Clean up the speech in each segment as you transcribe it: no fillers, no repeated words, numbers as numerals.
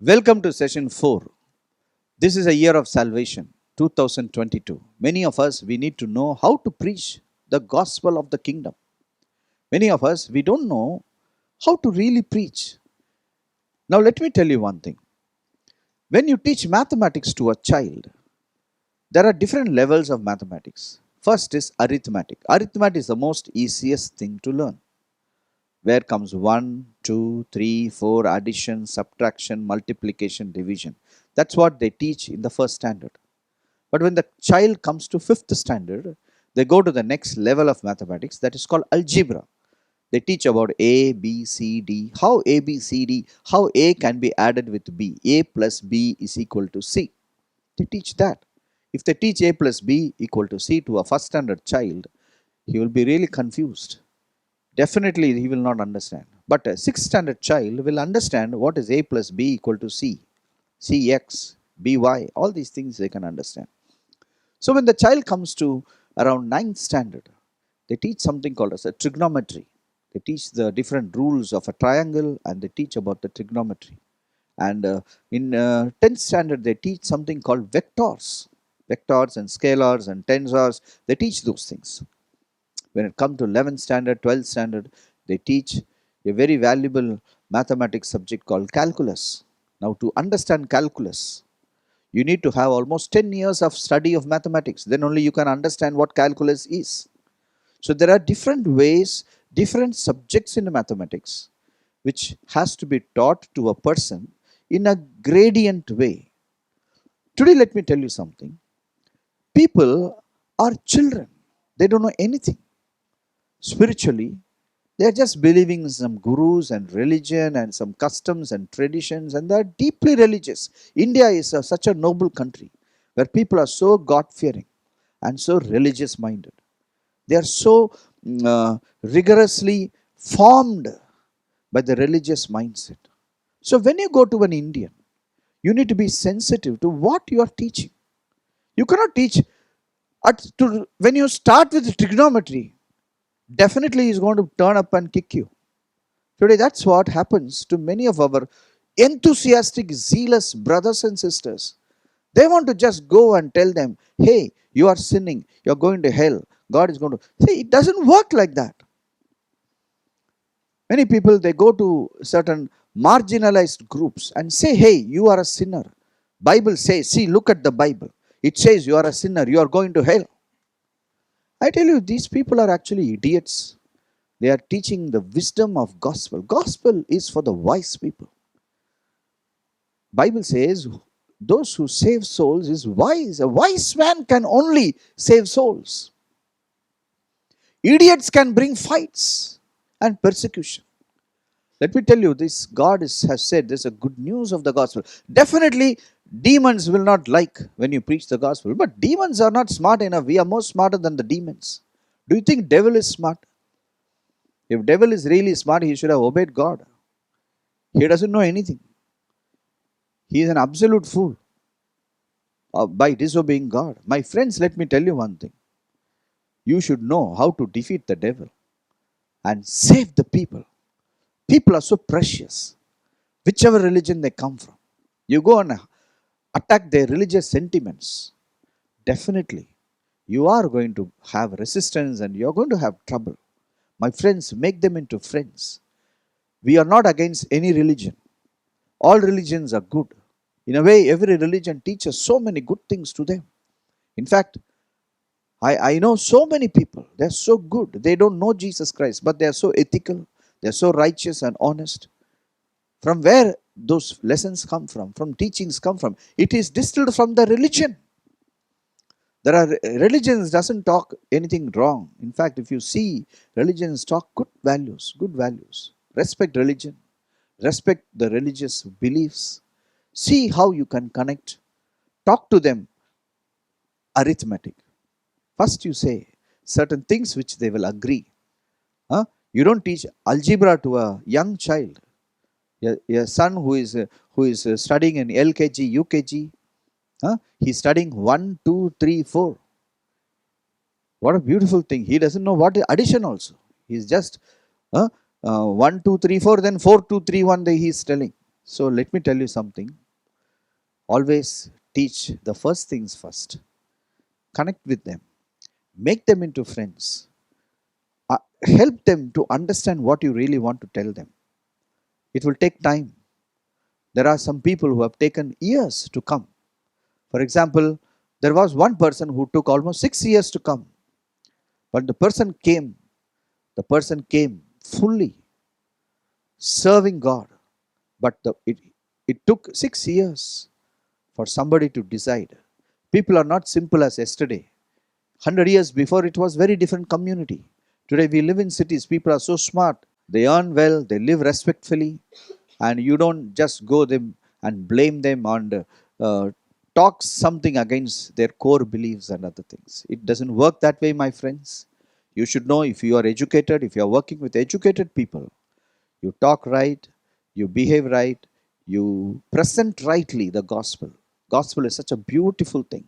Welcome to session 4. This is a year of salvation, 2022. Many of us, we need to know how to preach the gospel of the kingdom. Many of us, we don't know how to really preach. Now, let me tell you one thing. When you teach mathematics to a child, there are different levels of mathematics. First is arithmetic. Arithmetic is the most easiest thing to learn. Where comes 1, 2, 3, 4, addition, subtraction, multiplication, division. That's what they teach in the first standard. But when the child comes to fifth standard, they go to the next level of mathematics that is called algebra. They teach about A, B, C, D, how A, B, C, D, how A can be added with B. A plus B is equal to C. They teach that. If they teach A plus B equal to C to a first standard child, he will be really confused. Definitely he will not understand. But a sixth standard child will understand what is A plus B equal to C, Cx, By, all these things they can understand. So when the child comes to around ninth standard, they teach something called as a trigonometry. They teach the different rules of a triangle and they teach about the trigonometry. And in 10th standard, they teach something called vectors. Vectors and scalars and tensors, they teach those things. When it comes to 11th standard, 12th standard, they teach a very valuable mathematics subject called calculus. Now to understand calculus, you need to have almost 10 years of study of mathematics. Then only you can understand what calculus is. So there are different ways, different subjects in mathematics, which has to be taught to a person in a gradient way. Today, let me tell you something. People are children. They don't know anything. Spiritually, they are just believing in some gurus and religion and some customs and traditions, and they are deeply religious. India is such a noble country where people are so God-fearing and so religious-minded. They are so rigorously formed by the religious mindset. So when you go to an Indian, you need to be sensitive to what you are teaching. You cannot teach when you start with trigonometry, definitely he is going to turn up and kick you. Today, that's what happens to many of our enthusiastic, zealous brothers and sisters. They want to just go and tell them, hey, you are sinning, you're going to hell, God is going to. See, it doesn't work like that. Many people, they go to certain marginalized groups and say, hey, you are a sinner. Bible says, see, look at the Bible. It says you are a sinner, you are going to hell. I tell you, these people are actually idiots. They are teaching the wisdom of gospel. Gospel is for the wise people. Bible says those who save souls is wise. A wise man can only save souls. Idiots can bring fights and persecution. Let me tell you this, God has said there's a good news of the gospel. Definitely demons will not like when you preach the gospel, but demons are not smart enough. We are more smarter than the demons. Do you think devil is smart? If devil is really smart, he should have obeyed God. He doesn't know anything. He is an absolute fool by disobeying God. My friends, let me tell you one thing. You should know how to defeat the devil and save the people. People are so precious, whichever religion they come from. You go and attack their religious sentiments. Definitely, you are going to have resistance and you're going to have trouble. My friends, make them into friends. We are not against any religion. All religions are good. In a way, every religion teaches so many good things to them. In fact, I know so many people, they're so good. They don't know Jesus Christ, but they're so ethical, they're so righteous and honest. From where those lessons come from teachings come from, it is distilled from the religion. There are religions doesn't talk anything wrong. In fact, if you see, religions talk good values, good values. Respect religion, respect the religious beliefs. See how you can connect. Talk to them arithmetic. First you say certain things which they will agree. Huh? You don't teach algebra to a young child. A son who is studying in LKG, UKG, he's studying 1, 2, 3, 4. What a beautiful thing. He doesn't know what is addition also. He's just 1, 2, 3, 4, then 4, 2, 3, 1 day he's telling. So let me tell you something. Always teach the first things first. Connect with them. Make them into friends. Help them to understand what you really want to tell them. It will take time. There are some people who have taken years to come. For example, there was one person who took almost 6 years to come. But the person came fully serving God. But it took 6 years for somebody to decide. People are not simple as yesterday. 100 years before, it was very different community. Today we live in cities. People are so smart. They earn well, they live respectfully, and you don't just go them and blame them and talk something against their core beliefs and other things. It doesn't work that way, my friends. You should know, if you are educated, if you are working with educated people, you talk right, you behave right, you present rightly the gospel. Gospel is such a beautiful thing.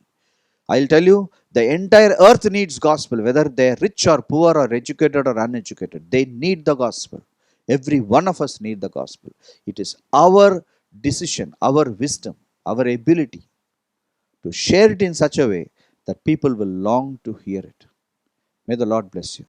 I'll tell you, the entire earth needs gospel, whether they're rich or poor or educated or uneducated. They need the gospel. Every one of us need the gospel. It is our decision, our wisdom, our ability to share it in such a way that people will long to hear it. May the Lord bless you.